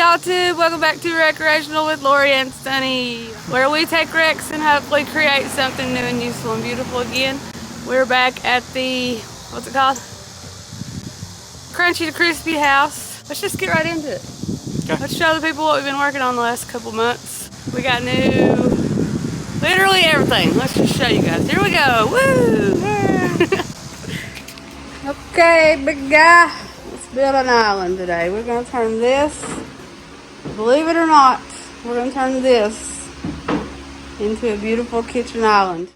y'all too. Welcome back to Recreational with Lori and Sunny, where we take wrecks and hopefully create something new and useful and beautiful again. We're back at the, what's it called? Crunchy to Crispy house. Let's just get right into it. Okay. Let's show the people what we've been working on the last couple months. We got new, literally everything. Let's just show you guys. Here we go. Woo! Okay, big guy. Let's build an island today. We're going to turn this, believe it or not, we're going to turn this into a beautiful kitchen island.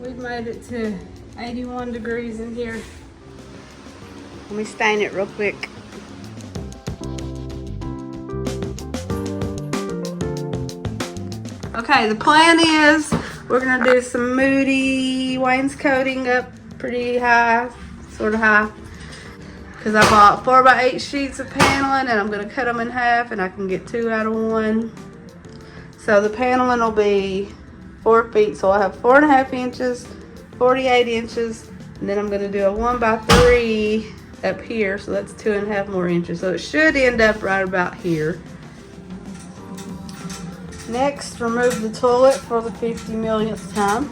We've made it to 81 degrees in here. Let me stain it real quick. Okay, the plan is we're gonna do some moody wainscoting up pretty high, sort of high, because I bought 4x8 sheets of paneling and I'm gonna cut them in half and I can get 2 out of 1. So the paneling will be 4 feet, so I'll have 4.5 inches, 48 inches, and then I'm going to do a 1x3 up here, so that's 2.5 more inches. So it should end up right about here. Next, remove the toilet for the 50 millionth time.